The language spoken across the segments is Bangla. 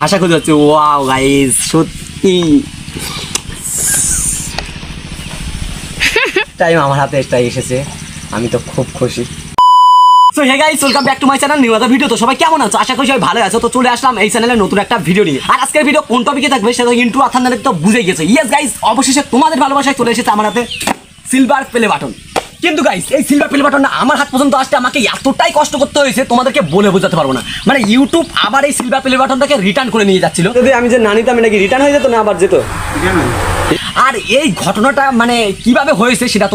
আশা খুঁজে হচ্ছে ওয়াও গাইস সত্যি টাইম আমার হাতে একটা এসেছে, আমি তো খুব খুশি। So hey guys, welcome back to my channel new other video. তো সবাই কেমন আছো? আশা করি সবাই ভালো আছো। তো চলে আসলাম এই চ্যানেলে নতুন একটা ভিডিও নিয়ে। আর আজকের ভিডিও কোন টপিকে থাকবে সেটা ইন্ট্রো আর থাম্বনেলে তো বুঝেই গেছে। ইয়েস গাইস, অবশেষে তোমাদের ভালোবাসায় চলে এসেছে আমার হাতে সিলভার প্লে বাটন। কিন্তু গাইস, এই সিলভার প্লে বাটনটা আমার হাত পর্যন্ত আসতে আমাকে এতটাই কষ্ট করতে হয়েছে তোমাদেরকে বলে বোঝাতে পারবো না। মানে ইউটিউব আবার এই সিলভার প্লে বাটনটাকে রিটার্ন করে নিয়ে যাচ্ছিল। যদি আমি যে না নিতাম এটা কি রিটার্ন হয়ে যেত না আবার যেত? আর এই ঘটনাটা মানে কিভাবে হয়েছে সেটা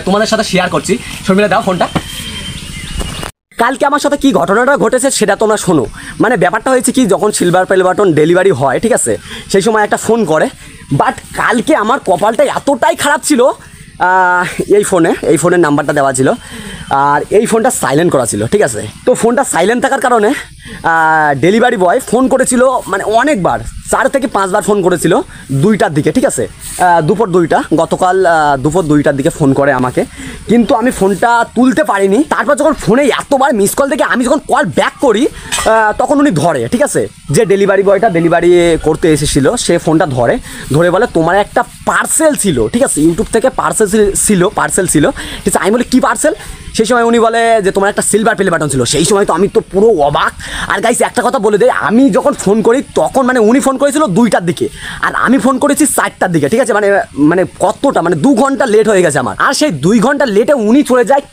তোমাদের সাথে শেয়ার করছি। শর্মিলা দাও ফোনটা। কালকে আমার সাথে কি ঘটনাটা ঘটেছে সেটা তোমরা শোনো। মানে ব্যাপারটা হয়েছে কি, যখন সিলভার প্লে বাটন ডেলিভারি হয়, ঠিক আছে, সেই সময় একটা ফোন করে। বাট কালকে আমার কপালটা এতটাই খারাপ ছিল, এই ফোনের নাম্বারটা দেওয়া ছিল আর এই ফোনটা সাইলেন্ট করা ছিল, ঠিক আছে। তো ফোনটা সাইলেন্ট থাকার কারণে ডেলিভারি বয় ফোন করেছিল, মানে অনেকবার 4 থেকে 5 বার ফোন করেছিল 2টার দিকে, ঠিক আছে, দুপুর 2টা, গতকাল দুপুর 2টার দিকে ফোন করে আমাকে। কিন্তু আমি ফোনটা তুলতে পারিনি। তারপর যখন ফোনে এতবার মিস কল থেকে আমি যখন কল ব্যাক করি তখন উনি ধরে, ঠিক আছে, যে ডেলিভারি বয়টা ডেলিভারি করতে এসেছিলো সে ফোনটা ধরে বলে তোমার একটা পার্সেল ছিল, ঠিক আছে, ইউটিউব থেকে পার্সেল ছিল, ঠিক আছে। আমি বলি কী পার্সেল? সেই সময় উনি বলে যে তোমার একটা সিলভার প্লে বাটন ছিল। সেই সময় তো আমি তো পুরো অবাক। আর গাইস একটা কথা বলে দেয়, আমি যখন ফোন করি তখন মানে উনি ফোন করেছিল 2টার দিকে আর আমি ফোন করেছি 4টার দিকে, ঠিক আছে। মানে কতটা, মানে 2 ঘন্টা লেট হয়ে গেছে আমার। আর সেই 2 ঘন্টা লেটে উনি চলে যায়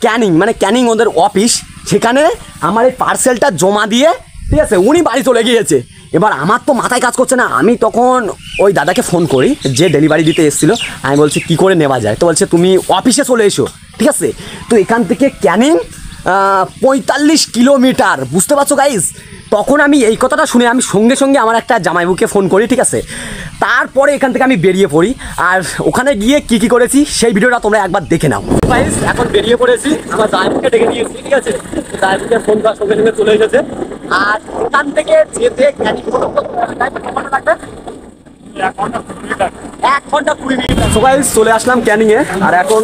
ক্যানিং ওদের অফিস। সেখানে আমার এই পার্সেলটা জমা দিয়ে, ঠিক আছে, উনি বাড়ি চলে গিয়েছে। এবার আমার তো মাথায় কাজ করছে না। আমি তখন ওই দাদাকে ফোন করি যে ডেলিভারি দিতে এসেছিলো। আমি বলছি কী করে নেওয়া যায়? তো বলছে তুমি অফিসে চলে এসো, ঠিক আছে। তো এখান থেকে ক্যানিং 45 কিলোমিটার, বুঝতে পারছো গাইস। তখন আমি এই কথাটা শুনে আমি সঙ্গে সঙ্গে আমার একটা জামাইবুকে ফোন করি, ঠিক আছে। তারপরে এখান থেকে আমি বেরিয়ে পড়ি। আর ওখানে গিয়ে কী করেছি সেই ভিডিওটা তোমরা একবার দেখে নাও গাইস। এখন বেরিয়ে পড়েছি, আমার জামাইবুকে ডেকে নিয়েছি, ঠিক আছে। জামাইবুকে ফোন করার সঙ্গে সঙ্গে চলে এসেছে। আর ওখান থেকে যেতে ক্যানিং লাগবে 1 ঘন্টা 20 মিনিট। সবাই চলে আসলাম ক্যানিংয়ে। আর এখন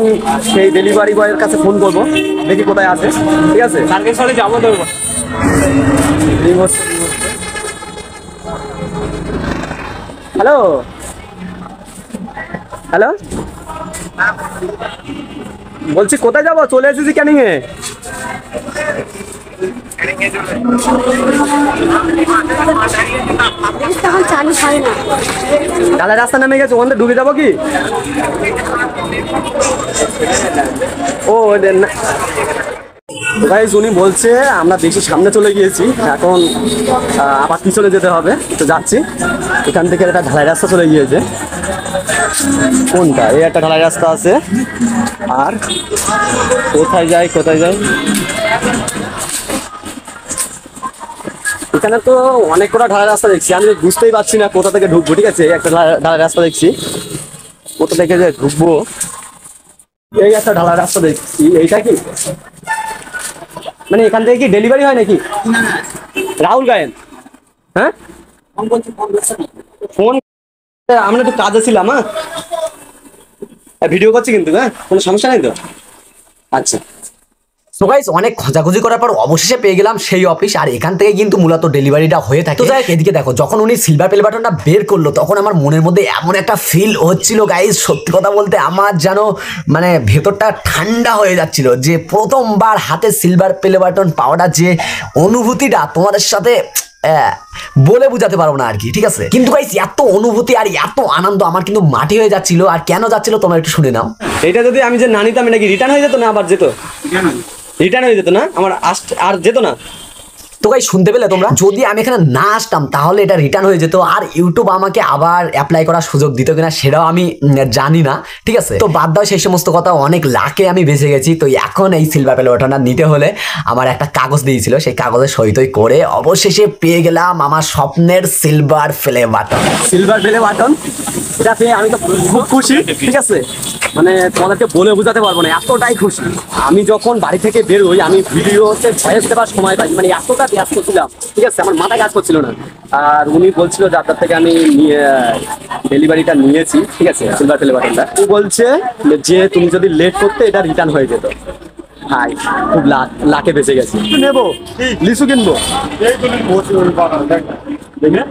সেই ডেলিভারি বয়ের কাছে ফোন করবো, দেখি কোথায় আছে, ঠিক আছে। কালকে সকালে যাবো ধরবো। হ্যালো বলছি কোথায় যাবো? চলে এসেছি ক্যানিংয়ে। কালে রাস্তা নেমে গেছে, ওখানে ডুবে যাবো কি? ও গাইস, উনি বলছে আমরা বেশি সামনে চলে গিয়েছি, এখন আবার পিছনে যেতে হবে। তো যাচ্ছি, এখান থেকে একটা ঢালাই রাস্তা চলে গিয়েছে। কোনটা? এই একটা ঢালাই রাস্তা আছে। আর কোথায় যাই এখানে তো অনেক কটা ঢালাই রাস্তা দেখছি, আমি বুঝতেই পারছি না কোথা থেকে ঢুকবো, ঠিক আছে। একটা ঢালাই রাস্তা দেখছি, কোথা থেকে যে ঢুকবো। এই একটা ঢালাই রাস্তা দেখছি, এইটা কি মানে এখান থেকে কি ডেলিভারি হয় নাকি? রাহুল গায়েন, হ্যাঁ ফোন, আমরা একটু কাজে ছিলাম। হ্যাঁ ভিডিও করছি কিন্তু, হ্যাঁ কোনো সমস্যা নেই তো? আচ্ছা। সো গাইস, অনেক খোঁজাখুঁজি করার পর অবশেষে পেয়ে গেলাম সেই অফিস। আর এখান থেকে কিন্তু মূলত ডেলিভারিটা হয়ে থাকে। তো যাই, এদিকে দেখো, যখন উনি সিলভার প্লে বাটনটা বের করলো তখন আমার মনের মধ্যে এমন একটা ফিল হচ্ছিল গাইস, সত্যি কথা বলতে আমার যেন মানে ভেতরটা ঠান্ডা হয়ে যাচ্ছিল, যে প্রথমবার হাতে সিলভার প্লে বাটন পাওয়াটা যে অনুভূতিটা তোমাদের সাথে বলে বুঝাতে পারবো না আর কি, ঠিক আছে। কিন্তু গাইস এত অনুভূতি আর এত আনন্দ আমার কিন্তু মাটি হয়ে যাচ্ছিল। আর কেন যাচ্ছিল তোমরা একটু শুনে নাও। এটা যদি আমি যে না নিতাম এটা কি রিটার্ন হয়ে যেত না আবার যেত? রিটার্ন হয়ে যেত না, আমার আর যেত না। তো গাইস শুনতে পেলে তোমরা, যদি আমি এখানে না আসতাম তাহলে এটা রিটার্ন হয়ে যেত। আর ইউটিউব আমাকে আবার অ্যাপ্লাই করার সুযোগ দিত কিনা সেটাও আমি জানি না, ঠিক আছে। তো বাদ দাও সেই সমস্ত কথা, অনেক লাখে আমি বেঁচে গেছি। তো এখন এই সিলভার প্লে বাটনটা নিতে হলে আমার একটা কাগজ দিয়েছিল, সেই কাগজে সই করে অবশেষে পেয়ে গেলাম আমার স্বপ্নের সিলভার প্লে বাটন। এটা পেয়ে আমি তো খুব খুশি, ঠিক আছে। মানে তোমাদেরকে বলে বোঝাতে পারবো না, এতটাই খুশি। আমি যখন বাড়ি থেকে বেরোই আমি ভিডিওতে ভয়েস দেওয়ার সময় পাই, মানে এতটা ব্যস্ত ছিলাম, ঠিক আছে, আমার মাথায় কাজ করছিল না। আর উনি বলছিল যে আপনার থেকে আমি ডেলিভারিটা নিয়েছি, ঠিক আছে, সিলভার প্লে বাটনটা। ও বলছে যে তুমি যদি লেট করতে এটা রিটার্ন হয়ে যেত। ভাই খুব লাখে বেঁচে গেছি। নেবো লিচু কিনবো, দেখে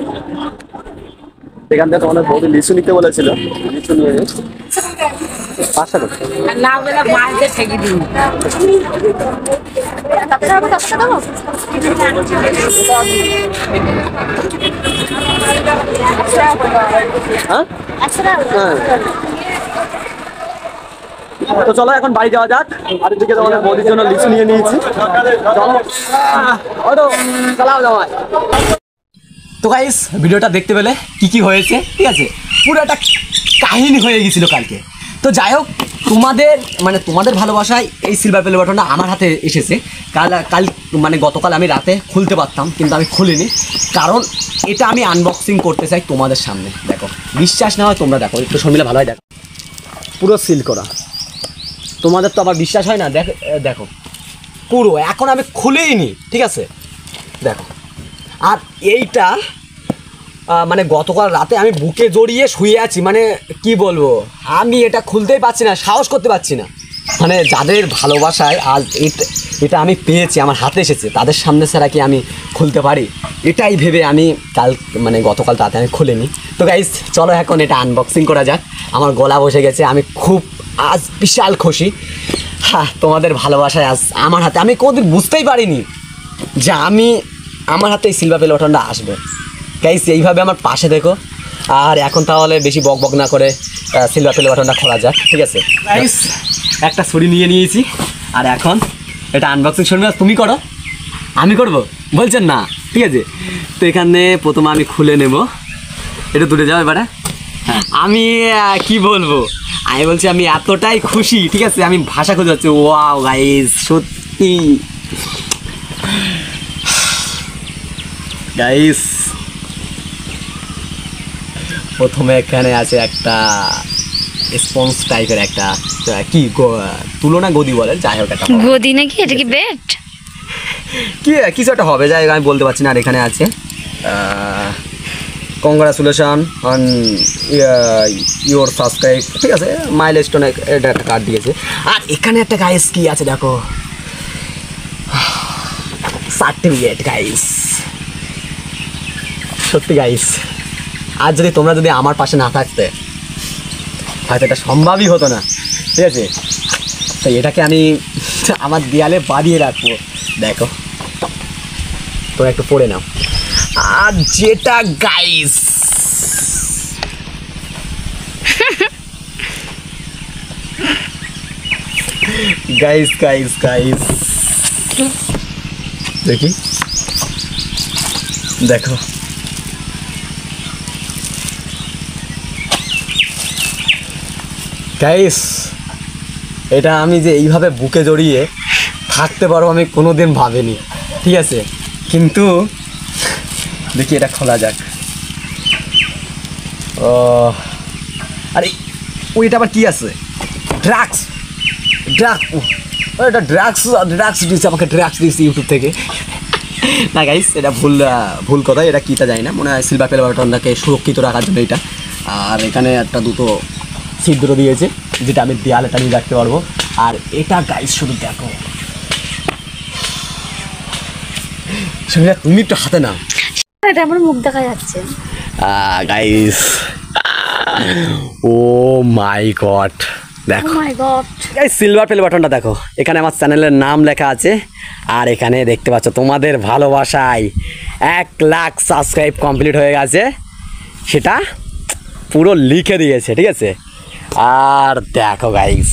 এখান থেকে তোমাদের বৌদি লিচু নিতে বলেছিল, লিচু নিয়ে নিই 5 টাকা। না বলে মাঝে ঠেকে দিন। হ্যাঁ তো চলো এখন বাড়ি যাওয়া যাক। আর এদিকে তোমাদের বৌদির জন্য লিচু নিয়ে নিয়েছি। চালাও জামাই। তো গাইস ভিডিওটা দেখতে পেলে কি হয়েছে, ঠিক আছে, পুরো একটা কাহিনী হয়ে গেছিল কালকে। তো যাই হোক, তোমাদের ভালোবাসায় এই সিলভার প্লে বাটনটা আমার হাতে এসেছে। কাল মানে গতকাল আমি রাতে খুলতে পারতাম, কিন্তু আমি খুলিনি, কারণ এটা আমি আনবক্সিং করতে চাই তোমাদের সামনে। দেখো, বিশ্বাস না হয় তোমরা দেখো, একটু শর্মিলা ভালো হয়, দেখো পুরো সিল করা। তোমাদের তো আবার বিশ্বাস হয় না, দেখো পুরো, এখন আমি খুলেই নি, ঠিক আছে, দেখো। আর এইটা মানে গতকাল রাতে আমি বুকে জড়িয়ে শুয়ে আছি, মানে কি বলবো, আমি এটা খুলতেই পারছি না, সাহস করতে পারছি না। মানে যাদের ভালোবাসায় আজ এটা আমি পেয়েছি, আমার হাতে এসেছে, তাদের সামনে ছাড়া কি আমি খুলতে পারি? এটাই ভেবে আমি গতকাল রাতে আমি খুলিনি। তো গাইস চলো এখন এটা আনবক্সিং করা যাক। আমার গলা বসে গেছে, আমি খুব আজ বিশাল খুশি। হ্যাঁ, তোমাদের ভালোবাসায় আজ আমার হাতে, আমি কোনোদিন বুঝতেই পারিনি যে আমার হাতে এই সিলভার প্লে বাটনটা আসবে। গাইস এইভাবে আমার পাশে দেখো। আর এখন তাহলে বেশি বক না করে সিলভার প্লে বাটনটা খোলা যাক, ঠিক আছে গাইস। একটা ছুরি নিয়ে নিয়েছি, আর এখন এটা আনবক্সিং শর্মিলা তুমি করো, আমি করব বলছেন না, ঠিক আছে। তো এখানে প্রথমে আমি খুলে নেব, এটা দূরে যাও এবারে। আমি কি বলবো, আমি বলছি আমি এতটাই খুশি, ঠিক আছে, আমি ভাষা খুঁজে যাচ্ছি। ওয়াও গাইস, সত্যি গাইস, প্রথমে এখানে আছে একটা স্পঞ্জ টাইপের একটা কি তুলনা গদি বলে, যাই হোক একটা গদি নাকি, এটা কি বেড কি কিছু একটা হবে, যাই হোক আমি বলতে পারছি না। আর এখানে আছে কংগ্রাচুলেশন অন ইউর সাবস্ক্রাইব, ঠিক আছে, মাইলস্টোন, এটা একটা কার্ড দিয়েছে। আর এখানে একটা গাইস কি আছে দেখো, সার্টিফিকেট গাইস। সত্যি গাইস, আর তোমরা যদি আমার পাশে না থাকতে হয়তো এটা সম্ভবই হতো না, ঠিক আছে। তাই এটাকে আমি আমার দেয়ালে বাঁধিয়ে রাখবো, দেখো তোমরা একটু পড়ে নাও। আর যেটা গাইস, গাইস গাইস গাইস দেখি, দেখো গাইস, এটা আমি যে এইভাবে বুকে জড়িয়ে থাকতে পারবো আমি কোনোদিন ভাবিনি, ঠিক আছে। কিন্তু দেখি এটা খোলা যাক। ও আরে ওইটা আবার কি আছে, ড্রাগস, এটা ড্রাগস দিচ্ছে আমাকে, ড্রাগস দিচ্ছে ইউটিউব থেকে। না গাইস, এটা ভুল কথা, এটা কীটা যায় না, মনে হয় সিলভার প্লে বাটনটাকে সুরক্ষিত রাখার জন্য এটা। আর এখানে একটা দুটো ছিদ্র দিয়েছে, যেটা আমি দেয়ালে টানিয়ে রাখতে পারবো। আর এটা গাইস শুধু দেখো, তুমি একটু হাতে নাও, এটা আমার মুখ দেখা যাচ্ছে গাইস। ও মাই গড, দেখো গাইস সিলভার প্লে বাটনটা দেখো, এখানে আমার চ্যানেলের নাম লেখা আছে। আর এখানে দেখতে পাচ্ছ তোমাদের ভালোবাসায় 1 লাখ সাবস্ক্রাইব কমপ্লিট হয়ে গেছে, সেটা পুরো লিখে দিয়েছে, ঠিক আছে। আর দেখো গাইস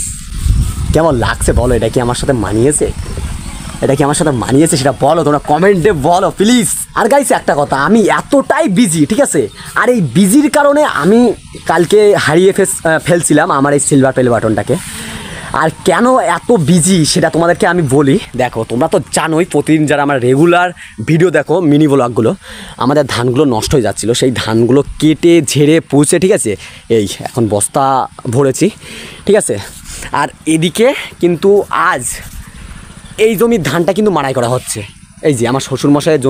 কেমন লাগছে বলো, এটা কি আমার সাথে মানিয়েছে, সেটা বলো, তোমরা কমেন্টে বলো প্লিজ। আর গাইস একটা কথা, আমি এতটাই বিজি, ঠিক আছে, আর এই বিজির কারণে আমি কালকে হারিয়ে ফেলছিলাম আমার এই সিলভার প্লে বাটনটাকে। আর কেন এত বিজি সেটা তোমাদেরকে আমি বলি। দেখো তোমরা তো জানোই, প্রতিদিন যারা আমার রেগুলার ভিডিও দেখো, মিনি ব্লগগুলো, আমাদের ধানগুলো নষ্ট হয়ে যাচ্ছিলো, সেই ধানগুলো কেটে ঝেড়ে পুষে, ঠিক আছে, এই এখন বস্তা ভরেছি, ঠিক আছে। আর এদিকে কিন্তু আজ এই জমির ধানটা কিন্তু মাড়াই করা হচ্ছে, এই যে আমার শ্বশুরমশাইয়ের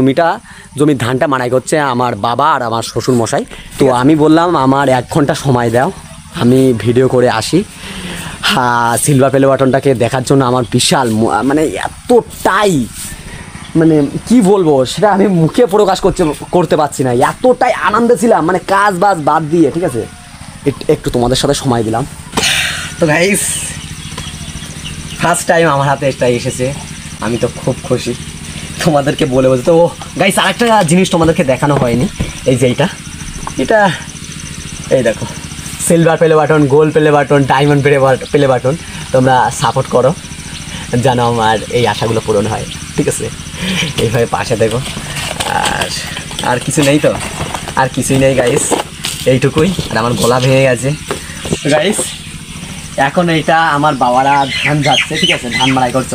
জমির ধানটা মাড়াই করছে আমার বাবা আর আমার শ্বশুরমশাই। তো আমি বললাম আমার 1 ঘন্টা সময় দাও, আমি ভিডিও করে আসি। হ্যাঁ, সিলভার প্লে বাটনটাকে দেখার জন্য আমার বিশাল মানে এতটাই মানে কি বলবো সেটা আমি মুখে প্রকাশ করতে পারছি না, এতটাই আনন্দে ছিলাম, মানে কাজ বাজ বাদ দিয়ে, ঠিক আছে, একটু তোমাদের সাথে সময় দিলাম। তো গাইস ফার্স্ট টাইম আমার হাতে এটা এসেছে, আমি তো খুব খুশি, তোমাদেরকে বলে বলতে। তো গাইস আরেকটা জিনিস তোমাদেরকে দেখানো হয়নি, এই যে এটা এই দেখো silver play button, gold play button, diamond play button, তোমরা সাপোর্ট করো যেন আমার এই আশাগুলো পূরণ হয়, ঠিক আছে, এইভাবে পাশে দেখো। আর কিছু নেই তো, আর কিছুই নেই গাইস, এইটুকুই। আর আমার গলা ভেঙে গেছে তো গাইস, এখন এইটা আমার বাবারা ধান যাচ্ছে, ঠিক আছে, ধান মাড়াই করছে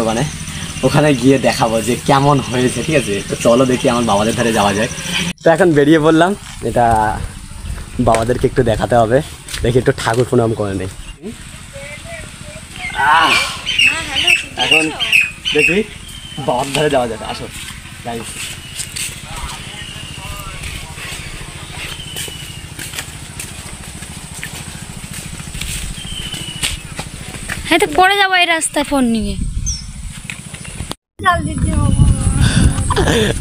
ওখানে গিয়ে দেখাবো যে কেমন হয়েছে, ঠিক আছে। তো চলো দেখি আমার বাবাদের ধারে যাওয়া যায়। তো এখন বেরিয়ে পড়লাম, এটা বাবাদেরকে একটু দেখাতে হবে, দেখি একটু ঠাকুর প্রণাম করে নেই। এখন দেখি বাবার ধারে যাওয়া যাবে, আসো গাইস। হ্যাঁ তো পরে যাবো এই রাস্তায় ফোন নিয়ে।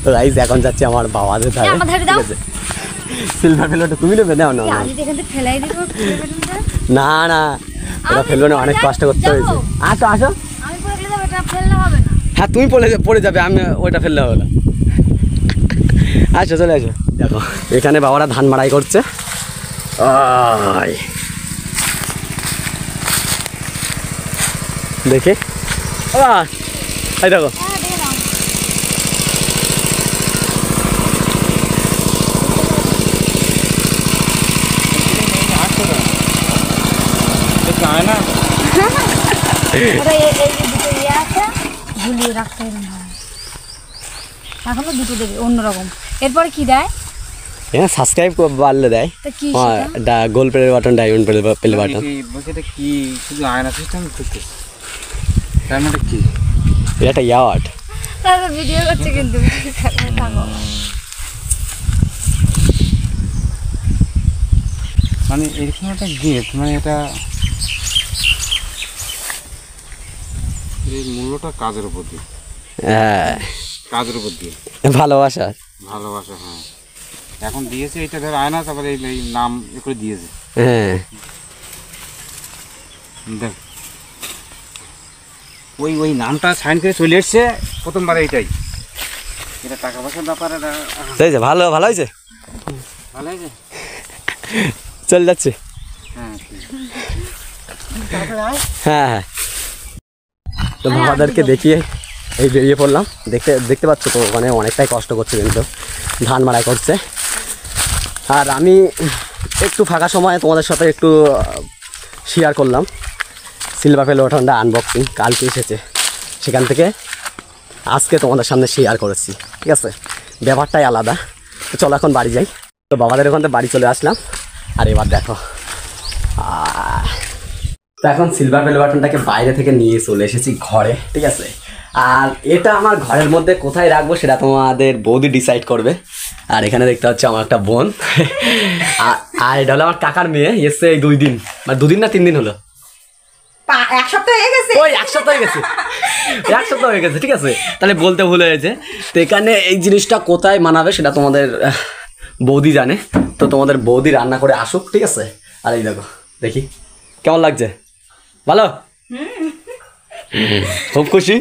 তো গাইস এখন যাচ্ছি আমার বাবাদের ধারে, আমার ধারে দাও। ঠিক আছে। সিলভার প্লেটটা তুমি নেবে? নাও না আমি তো এখান থেকে ফেলাই দিব। না না, ওটা ফেলবে না, অনেক কষ্ট করতে হয়েছে। আসো আসো, আমি পরে গেলে যাবো, এটা ফেললে হবে না। হ্যাঁ তুমি পড়ে যাবে, আমি ওইটা ফেললে হবে না। আচ্ছা চলে আসো। দেখো এখানে বাবারা ধান মাড়াই করছে, দেখে এই দেখো ওটা এই যে দুটো ইয়ে আছে, ঝুলিয়ে রাখতে হবে না। এখনো দুটো দেবে অন্যরকম। এরপরে কি দেয়? হ্যাঁ সাবস্ক্রাইব বাড়লে দেয়, তা কি gold play button, diamond play button. এটা কি শুধু আয়না সিস্টেম করতেছে? তার মানে কি এটা একটা অ্যাওয়ার্ড। তাহলে ভিডিও করছে কিন্তু থাকো। মানে এরকম একটা গেট, মানে এটা এই মূল্যটা কাজের উপর দিয়ে, হ্যাঁ কাজের উপর দিয়ে ভালোবাসা। হ্যাঁ এখন দিয়েছে এটা ধর আয়না, তারপরে এই নাম করে দিয়েছে। হ্যাঁ দেখ ওই নামটা সাইন করে চলে এসছে প্রথমবার, এইটাই এটা টাকা পয়সার ব্যাপার। ভালো ভালো হয়েছে, ভালো হয়েছে, চল যাচ্ছে। হ্যাঁ হ্যাঁ হ্যাঁ, তো বাবাদেরকে দেখিয়ে এই বেরিয়ে পড়লাম। দেখতে পাচ্ছ তো ওখানে অনেকটাই কষ্ট করছে, কিন্তু ধান মাড়াই করছে। আর আমি একটু ফাঁকা সময়ে তোমাদের সাথে একটু শেয়ার করলাম সিলভার প্লে বাটনটা আনবক্সিং, কালকে এসেছে, সেখান থেকে আজকে তোমাদের সামনে শেয়ার করেছি, ঠিক আছে, ব্যাপারটাই আলাদা। তো চলো এখন বাড়ি যাই। তো বাবাদের ওখান থেকে বাড়ি চলে আসলাম। আর এবার দেখো, তো এখন সিলভার প্লে বাটনটাকে বাইরে থেকে নিয়ে চলে এসেছি ঘরে, ঠিক আছে। আর এটা আমার ঘরের মধ্যে কোথায় রাখবো সেটা তোমাদের বৌদি ডিসাইড করবে। আর এখানে দেখতে হচ্ছে আমার একটা বোন, আর এটা হলো আমার কাকার মেয়ে, এসছে এই 2 দিন, মানে 2 দিন না 3 দিন হলো, 1 সপ্তাহ হয়ে গেছে। ওই 1 সপ্তাহ হয়ে গেছে, 1 সপ্তাহ হয়ে গেছে, ঠিক আছে। তাহলে বলতে ভুলে গেছে। তো এখানে এই জিনিসটা কোথায় মানাবে সেটা তোমাদের বৌদি জানে। তো তোমাদের বৌদি রান্না করে আসুক, ঠিক আছে। আর এই দেখো, দেখি কেমন লাগছে, ভালো, খুব খুশি।